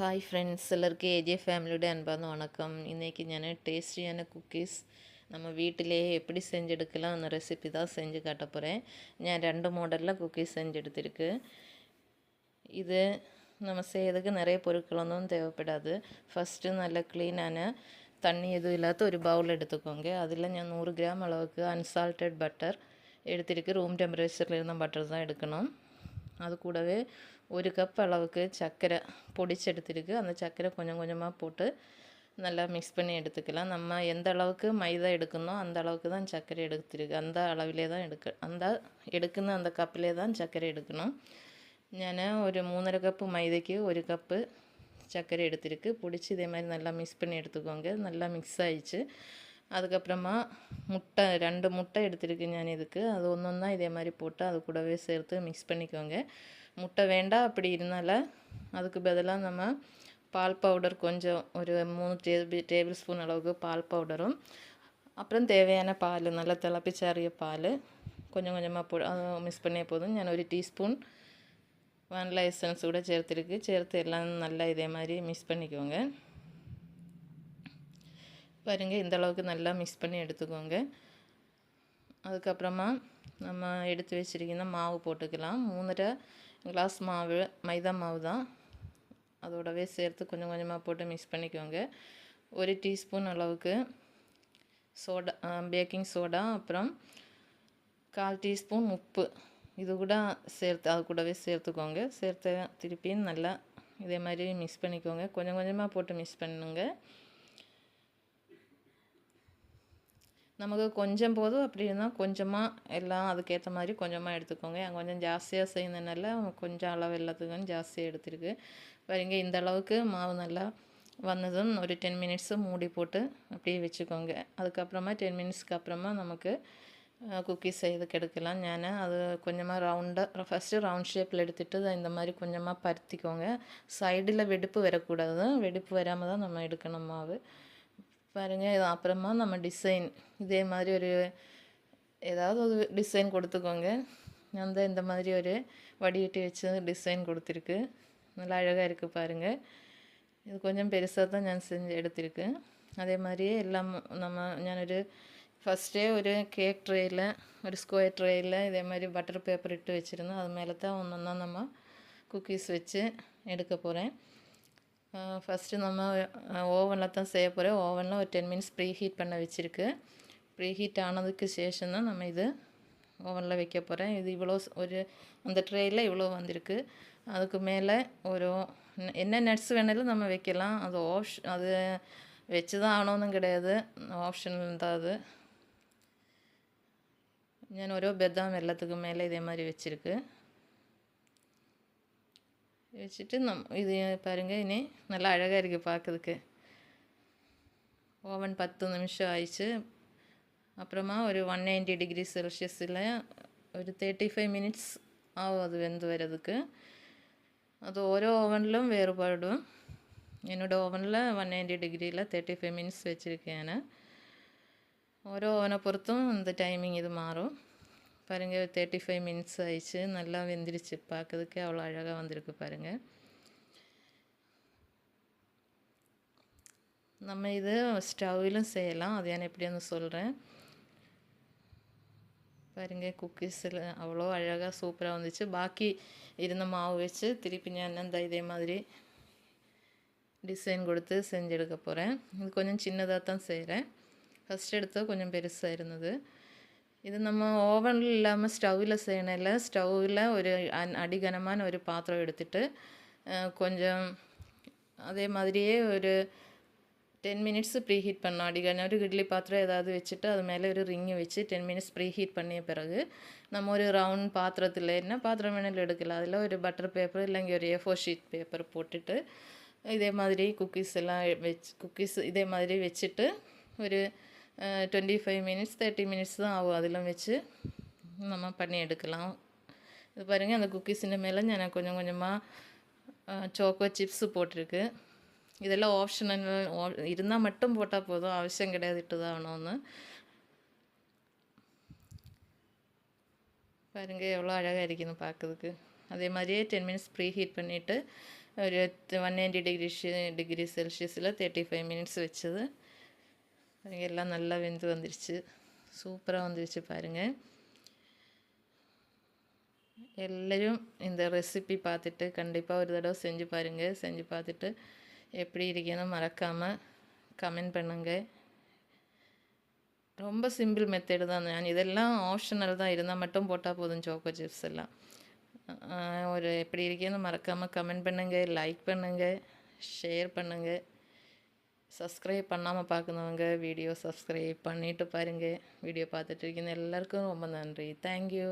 Hi friends, எல்லாருக்கும் AJ ஃபேமிலியோட அன்பான வணக்கம். இன்றைக்கி நான் டேஸ்டியான குக்கீஸ் நம்ம வீட்டிலேயே எப்படி செஞ்செடுக்கலாம் அந்த ரெசிபி தான் செஞ்சு காட்ட போகிறேன். நான் 2 மாடலில் குக்கீஸ் செஞ்சு எடுத்திருக்கு. இது நம்ம செய்யறதுக்கு நிறைய பொருட்கள் ஒன்றும் தேவைப்படாது. ஃபஸ்ட்டு நல்ல க்ளீனான தண்ணி எதுவும் இல்லாத ஒரு பவுல் எடுத்துக்கோங்க. அதில் நான் 100 கிராம் அளவுக்கு அன்சால்டட் பட்டர் எடுத்திருக்கு. ரூம் டெம்பரேச்சரில் இருந்த பட்டர் தான் எடுக்கணும். அது கூடவே 1 கப் அளவுக்கு சர்க்கரை பொடிச்சு எடுத்துருக்கு. அந்த சர்க்கரை கொஞ்சம் கொஞ்சமாக போட்டு நல்லா மிக்ஸ் பண்ணி எடுத்துக்கலாம். நம்ம எந்த அளவுக்கு மைதா எடுக்கணும் அந்த அளவுக்கு தான் சர்க்கரை எடுத்துருக்கு. அந்த அளவிலே தான் எடுக்கணும். அந்த கப்பிலே தான் சர்க்கரை எடுக்கணும். நான் ஒரு 3.5 கப்பு மைதைக்கு 1 கப்பு சர்க்கரை எடுத்துருக்கு. பிடிச்சி இதே மாதிரி நல்லா மிக்ஸ் பண்ணி எடுத்துக்கோங்க. நல்லா மிக்ஸ் ஆயிடுச்சு. அதுக்கப்புறமா முட்டை 2 முட்டை எடுத்துருக்கு நான் இதுக்கு. அது ஒன்றா இதே மாதிரி போட்டு அது கூடவே சேர்த்து மிக்ஸ் பண்ணிக்கோங்க. முட்டை வேண்டாம் அப்படி இருந்தால அதுக்கு பதிலாக நம்ம பால் பவுடர் கொஞ்சம் ஒரு 3 டேபிள் ஸ்பூன் அளவுக்கு பால் பவுடரும், அப்புறம் தேவையான பால் நல்லா திளப்பிச்சாறிய பால் கொஞ்சம் கொஞ்சமாக மிக்ஸ் பண்ணே போதும். நான் 1 டீஸ்பூன் வானிலா எசன்ஸ் கூட சேர்த்து எல்லாம் நல்லா இதே மாதிரி மிக்ஸ் பண்ணிக்கோங்க. பாருங்கள், இந்த அளவுக்கு நல்லா மிக்ஸ் பண்ணி எடுத்துக்கோங்க. அதுக்கப்புறமா நம்ம எடுத்து வச்சுருக்கிற மாவு போட்டுக்கலாம். 3.5 கிளாஸ் மாவு மைதா மாவு தான். அதோடவே சேர்த்து கொஞ்சம் கொஞ்சமாக போட்டு மிக்ஸ் பண்ணிக்கோங்க. 1 டீஸ்பூன் அளவுக்கு சோடா, பேக்கிங் சோடா, அப்புறம் 1/4 டீஸ்பூன் உப்பு இது கூட அது கூடவே சேர்த்துக்கோங்க. திருப்பி நல்லா இதே மாதிரி மிக்ஸ் பண்ணிக்கோங்க. கொஞ்சம் கொஞ்சமாக போட்டு மிக்ஸ் பண்ணுங்க. நமக்கு கொஞ்சம் போதும், அப்படி இருந்தால் கொஞ்சமாக எல்லாம் அதுக்கேற்ற மாதிரி கொஞ்சமாக எடுத்துக்கோங்க. கொஞ்சம் ஜாஸ்தியாக செய்யணுனால கொஞ்சம் அளவு எல்லாத்துக்கும் ஜாஸ்தியாக எடுத்துருக்கு. பாருங்க, இந்த அளவுக்கு மாவு நல்லா வந்ததும் ஒரு 10 மினிட்ஸு மூடி போட்டு அப்படியே வச்சுக்கோங்க. அதுக்கப்புறமா 10 மினிட்ஸ்க்கு அப்புறமா நமக்கு குக்கீஸ் செய்யறதுக்கு எடுக்கலாம். நான் அது கொஞ்சமாக ஃபஸ்ட்டு ரவுண்ட் ஷேப்பில் எடுத்துகிட்டு இந்த மாதிரி கொஞ்சமாக பருத்திக்கோங்க. சைடில் வெடிப்பு வரக்கூடாது. வெடிப்பு வராமல் தான் நம்ம எடுக்கணும் மாவு. பாருங்கள், இது அப்புறமா நம்ம டிசைன் இதே மாதிரி ஏதாவது ஒரு டிசைன் கொடுத்துக்கோங்க. நான் தான் இந்த மாதிரி ஒரு வடிகட்டி வச்சு டிசைன் கொடுத்துருக்கு. நல்லா அழகாக இருக்குது பாருங்கள். இது கொஞ்சம் பெருசாக தான் நான் செஞ்சு எடுத்திருக்கேன். அதே மாதிரியே எல்லாம் நான் ஃபஸ்ட்டே ஒரு கேக் ட்ரேயில் ஒரு ஸ்கொயர் ட்ரேயில் இதே மாதிரி பட்டர் பேப்பர் இட்டு வச்சுருந்தேன். அது மேலே தான் ஒன்றா நம்ம குக்கீஸ் வச்சு எடுக்க போகிறேன். ஃபஸ்ட்டு நம்ம ஓவனில் தான் செய்ய போகிறேன். ஓவனில் ஒரு 10 மினிட்ஸ் ப்ரீ ஹீட் பண்ண வச்சுருக்கு. ப்ரீ ஹீட் ஆனதுக்கு சேஷம் தான் நம்ம இது ஓவனில் வைக்க போகிறேன். இது இவ்வளோ அந்த ட்ரேயில் இவ்வளோ வந்திருக்கு. அதுக்கு மேலே என்ன நட்ஸ் வேணாலும் நம்ம வைக்கலாம். அது வச்சு தான் ஆகணும்னு கிடையாது, ஆப்ஷனல் தான் அது. நான் பெதாம் எல்லாத்துக்கும் மேலே இதே மாதிரி வச்சுருக்கு. வச்சுட்டு இது பாருங்கள், இனி நல்லா அழகாக இருக்குது பார்க்குறதுக்கு. ஓவன் 10 நிமிஷம் ஆயிடுச்சு. அப்புறமா ஒரு 190 டிகிரி செல்சியஸில் ஒரு 35 மினிட்ஸ் ஆகும் அது வெந்து வரதுக்கு. அது ஓரோ ஓவனிலும் வேறுபடும். என்னோடய ஓவனில் 190 டிகிரியில் 35 மினிட்ஸ் வச்சுருக்கேன். ஓரோ ஓவனை பொறுத்தும் இந்த டைமிங் இது மாறும். பாருங்கள், 35 மினிட்ஸ் ஆயிடுச்சு. நல்லா வெந்துருச்சு. பார்க்கறதுக்கு அவ்வளோ அழகாக வந்திருக்கு பாருங்கள். நம்ம இது ஸ்டவ்விலும் செய்யலாம். அது நான் எப்படின்னு சொல்கிறேன். பாருங்கள், குக்கீஸில் அவ்வளோ அழகாக சூப்பராக வந்துச்சு. பாக்கி இருந்த மாவு வச்சு திருப்பி நான் இதே மாதிரி டிசைன் கொடுத்து செஞ்சு எடுக்க போகிறேன். இது கொஞ்சம் சின்னதாக தான் செய்கிறேன். ஃபஸ்ட் எடுத்தால் கொஞ்சம் பெருசாக இருந்தது. இது நம்ம ஓவனில் இல்லாமல் ஸ்டவ்வில் செய்யணும்ல. ஸ்டவ்வில் ஒரு அடிகனமான ஒரு பாத்திரம் எடுத்துகிட்டு கொஞ்சம் அதே மாதிரியே ஒரு 10 மினிட்ஸ் ப்ரீ ஹீட் பண்ணோம். அடிக்கடி ஒரு இட்லி பாத்திரம் ஏதாவது வச்சுட்டு அது மேலே ஒரு ரிங்கை வச்சு 10 மினிட்ஸ் ப்ரீ ஹீட் பண்ணிய பிறகு நம்ம ஒரு ரவுண்ட் பாத்திரத்தில் என்ன பாத்திரம் வேணாலும் எடுக்கலாம். அதில் ஒரு பட்டர் பேப்பர் இல்லைங்க ஒரு A4 ஷீட் பேப்பர் போட்டுட்டு இதே மாதிரி குக்கீஸ் இதே மாதிரி வச்சுட்டு ஒரு 25 மினிட்ஸ் 30 மினிட்ஸ் தான் ஆகும். அதெல்லாம் வச்சு நம்ம பண்ணி எடுக்கலாம். இது பாருங்கள், அந்த குக்கீஸின் மேலே நான் கொஞ்சம் கொஞ்சமாக சோக்கோ சிப்ஸு போட்டிருக்கு. இதெல்லாம் ஆப்ஷனல் இருந்தால் மட்டும் போட்டால் போதும், அவசியம் கிடையாது இட்டு தான் ஆகணும்னு. பாருங்கள், எவ்வளோ அழகாக இருக்குன்னு பார்க்குறதுக்கு. அதே மாதிரியே 10 மினிட்ஸ் ப்ரீ ஹீட் பண்ணிவிட்டு ஒரு 180 டிகிரி செல்சியஸில் 35 மினிட்ஸ் வச்சது. எல்லாம் நல்லா வெந்து வந்துருச்சு, சூப்பராக வந்துருச்சு பாருங்கள். எல்லோரும் இந்த ரெசிபி பார்த்துட்டு கண்டிப்பாக ஒரு தடவை செஞ்சு பாருங்கள். செஞ்சு பார்த்துட்டு எப்படி இருக்குன்னு மறக்காமல் கமெண்ட் பண்ணுங்கள். ரொம்ப சிம்பிள் மெத்தடு தான். நான் இதெல்லாம் ஆப்ஷனல் தான், இருந்தால் மட்டும் போட்டால் போதும் சோக்கோ சிப்ஸ் எல்லாம். ஒரு எப்படி இருக்குன்னு மறக்காமல் கமெண்ட் பண்ணுங்கள், லைக் பண்ணுங்கள், ஷேர் பண்ணுங்கள். சப்ஸ்கிரைப் பண்ணாமல் பார்க்குறவங்க வீடியோ சப்ஸ்கிரைப் பண்ணிவிட்டு பாருங்கள். வீடியோ பார்த்துட்டு இருக்கீங்க எல்லாருக்கும் ரொம்ப நன்றி. தேங்க்யூ.